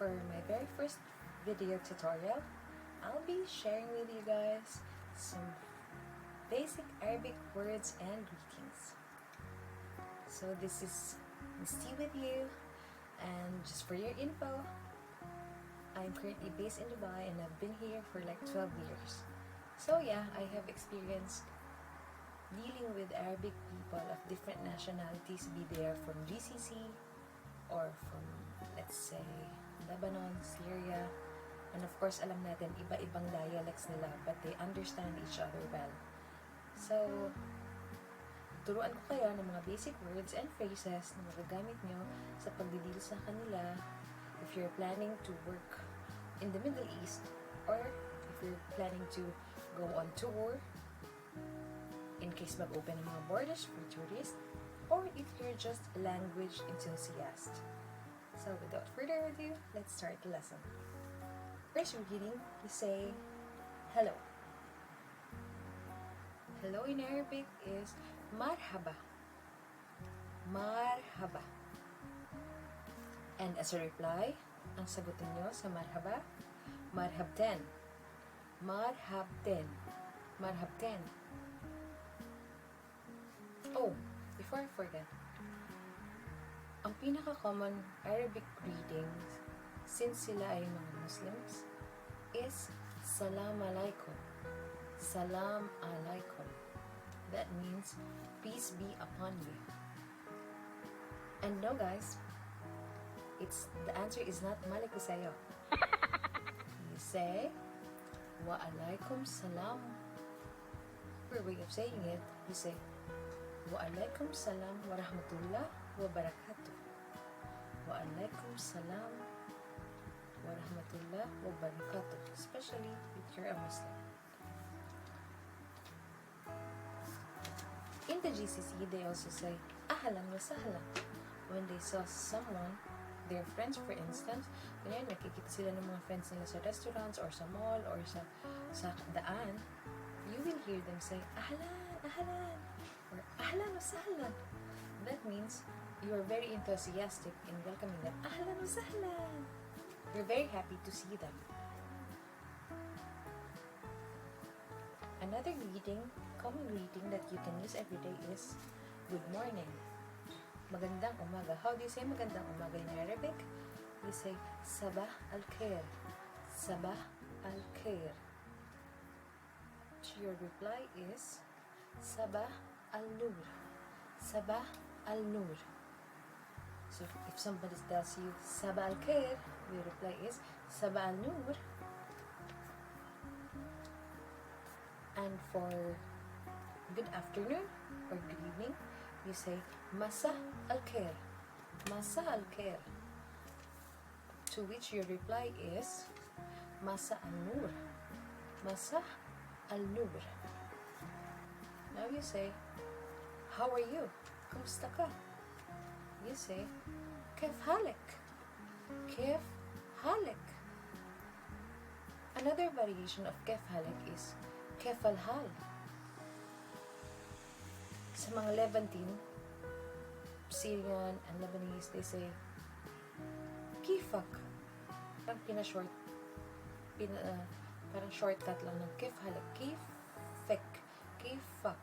for my very first video tutorial, I'll be sharing with you guys some basic Arabic words and greetings. So this is Misty with you, and just for your info, I'm currently based in Dubai and I've been here for like 12 years. So yeah, I have experience dealing with Arabic people of different nationalities, be they from GCC or from, let's say, Lebanon, Syria, and of course, alam natin, iba-ibang dialects nila, but they understand each other well. So, turuan ko kayo ng mga basic words and phrases na magagamit nyo sa pagdidil sa kanila if you're planning to work in the Middle East, or if you're planning to go on tour, in case mag-open ang mga borders for tourists, or if you're just a language enthusiast. So without further ado, let's start the lesson. First greeting, you say hello. Hello in Arabic is marhaba. Marhaba. And as a reply, ang sagutin nyo sa marhaba, marhabten. Marhabten. Marhabten. Oh, before I forget, ang pinaka-common Arabic greetings, since sila ay mga Muslims, is Salam Alaikum. Salam Alaikum. That means, peace be upon you. And no guys, the answer is not Maliku Sayo. You say, Wa Alaikum Salam. Per way of saying it, you say, Wa Alaikum Salam wa Rahmatullah wa Barakatuh. Wa Alaikum Salam wa Rahmatullah wa Barakatuh. Especially if you're a Muslim. In the GCC, they also say Ahlan wa Sahlan. When they saw someone, their friends for instance, ganyan, nakikita sila ng mga friends nila sa restaurants or sa mall or sa daan, you will hear them say Ahlan, Ahlan, or Ahlan wa Sahlan. That means you are very enthusiastic in welcoming them. Ahlan wa Sahlan. You're very happy to see them. Another common greeting that you can use every day is good morning. Magandang umaga. How do you say magandang umaga in Arabic? You say sabah al-khair. Sabah al-khair. Your reply is sabah al-nur. Sabah al-nur. So if somebody tells you sabah al-khair, your reply is sabah al-nur. And for good afternoon or good evening, you say masa al-khair. Masa al-khair. To which your reply is masa al-nur. Masa al-nur. Now you say, how are you? Kumusta ka? You say, kef halek. Kef halek. Another variation of kef halek is kef al-hal. Sa mga Levantine, Syrian, and Lebanese, they say, kifak. Parang shortcut lang ng kif halak. Kifek. Kifak.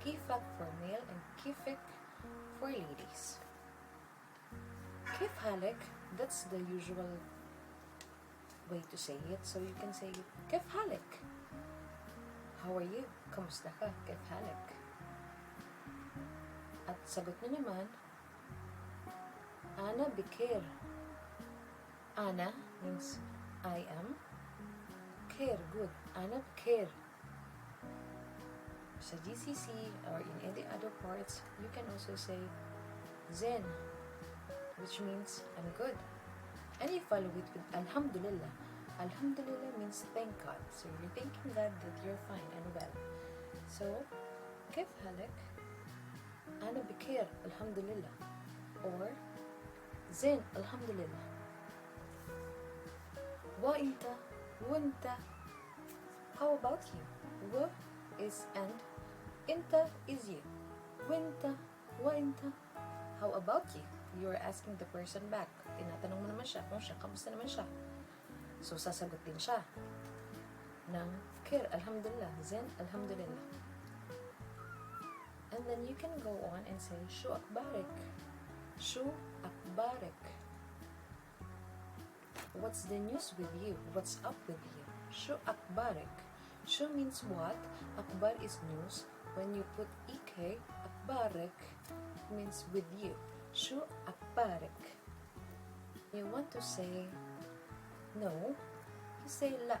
Kifak for male and kifik for ladies. Kif halak, that's the usual way to say it. So you can say, kif halak. How are you? Kamusta ka? Kif halak. At sagot nyo naman, Ana bikir. Ana means I am. Khair, good. Ana bikir. Sa GCC or in any other parts, you can also say Zen, which means I'm good. And you follow it with Alhamdulillah. Alhamdulillah means thank God. So you're thanking God that you're fine and well. So, kif halak? Ana bikir, alhamdulillah. Or, Zain, alhamdulillah. Wa inta, wanta. How about you? Wa is and, inta is you. Winta, wa inta. How about you? you're asking the person back. Tinatanong mo naman siya kung siya, kamusta naman siya. So, sasagot din siya ng khair, alhamdulillah, zen, alhamdulillah. And then you can go on and say, shu akbarik. Shu akbarik. What's the news with you? What's up with you? Shu akbarik. Shu means what? Akbar is news. When you put ik, akbarik means with you. Shu akbarik. You want to say no, you say la.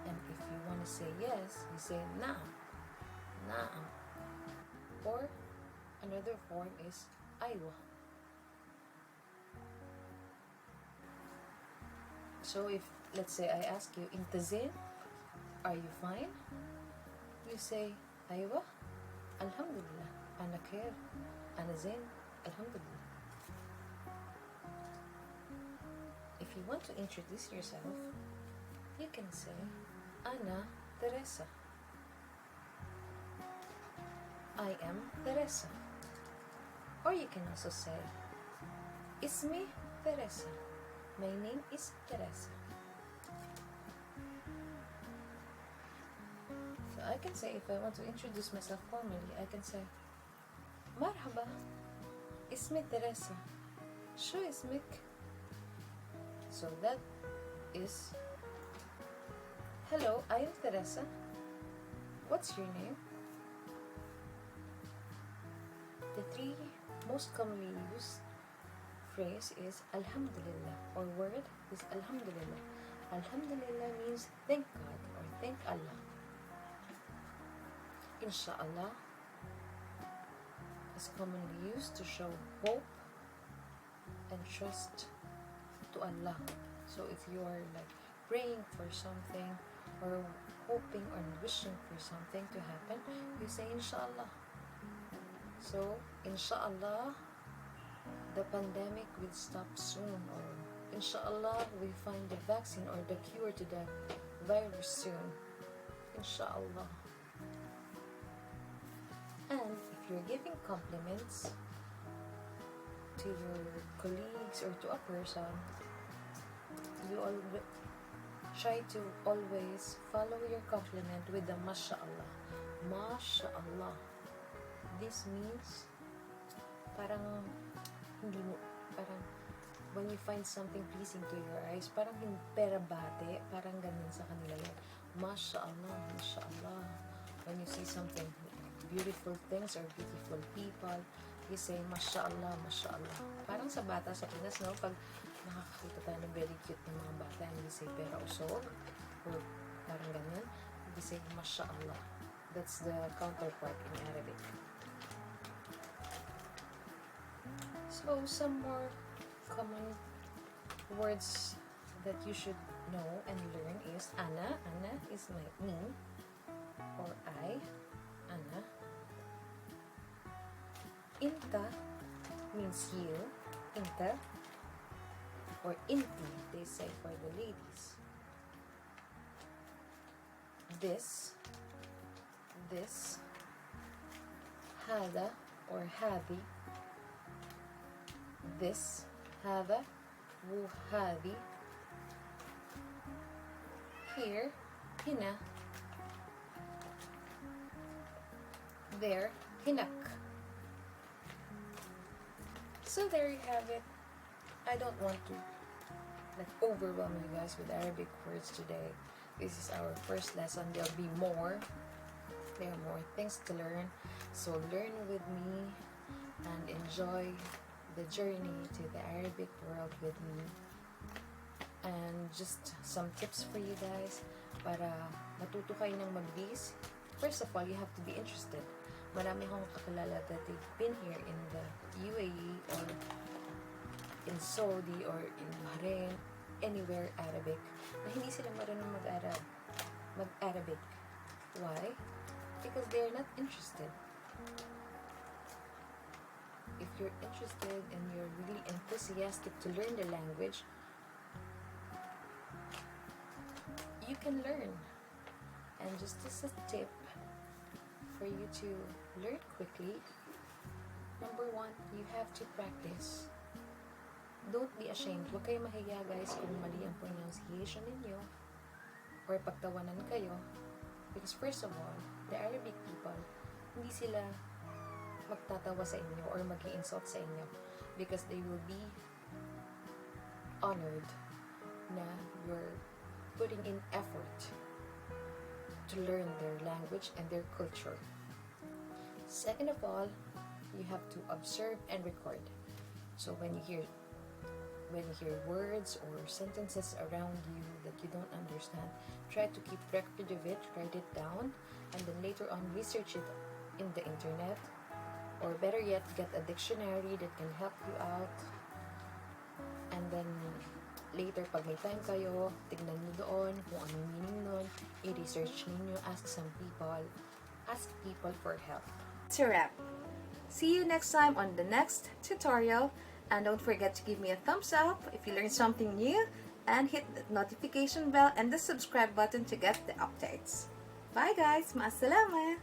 And if you want to say yes, you say na'am. Na'am. Or another form is aywa. So if, let's say I ask you, Inta zin? Are you fine? You say, aywa, alhamdulillah, ana khair, ana zin, alhamdulillah. If you want to introduce yourself, you can say, Ana Teresa. I am Teresa. Or you can also say, Ismi Teresa. My name is Teresa. So I can say, if I want to introduce myself formally, I can say, Marhaba, Ismi Teresa. Shu ismik? So that is, hello, I am Teresa. What's your name? The three most commonly used phrase is Alhamdulillah, or word is Alhamdulillah. Alhamdulillah means thank God or thank Allah. Inshallah is commonly used to show hope and trust to Allah. So if you are like praying for something or hoping or wishing for something to happen, you say Inshallah. So Inshallah, the pandemic will stop soon, or Inshallah we find the vaccine or the cure to the virus soon. Inshallah. And if you're giving compliments to your colleagues or to a person, you try to always follow your compliment with the MashaAllah. MashaAllah. This means parang hindi mo, parang when you find something pleasing to your eyes, parang hindi pera bate, parang ganun sa kanila yun. MashaAllah, MashaAllah. When you see something, beautiful things or beautiful people, you say MashaAllah, MashaAllah. Parang sa bata sa Pinas, no? Pag nakakakita tayo ng very cute ng mga bata, and we say pera usog, or parang ganyan, we say MashaAllah. That's the counterpart in Arabic. So some more common words that you should know and learn is Ana. Ana is me, or I. Ana. Inta means you. Inta, or inti, they say for the ladies. This, hada or hadi. This, hada, wu hadi. Here, hina. There, hinak. So there you have it. I don't want to overwhelm you guys with Arabic words today. This is our first lesson. There'll be more. There are more things to learn. So learn with me and enjoy the journey to the Arabic world with me. And just some tips for you guys para matuto kayo ng mag-bis. First of all, you have to be interested. Marami akong kakilala that they've been here in the UAE or in Saudi or in Bahrain, anywhere Arabic, na hindi sila marunong mag-Arabic. Why? Because they're not interested. If you're interested and you're really enthusiastic to learn the language, you can learn. And just as a tip for you to learn quickly, Number 1, you have to practice. Don't be ashamed. Huwag kayo mahiya guys kung mali ang pronunciation ninyo or pagtawanan kayo. Because first of all, the Arabic people, hindi sila magtatawa sa inyo or mag-i-insult sa inyo because they will be honored na you're putting in effort to learn their language and their culture. Second of all, you have to observe and record. So when you hear words or sentences around you that you don't understand, try to keep record of it, write it down, and then later on research it in the internet, or better yet, get a dictionary that can help you out. And then later, pag may time kayo, tignan nyo doon kung anong meaning nun, i-research ninyo, ask people for help. To wrap. See you next time on the next tutorial, and don't forget to give me a thumbs up if you learned something new, and hit the notification bell and the subscribe button to get the updates. Bye guys, Maasalama!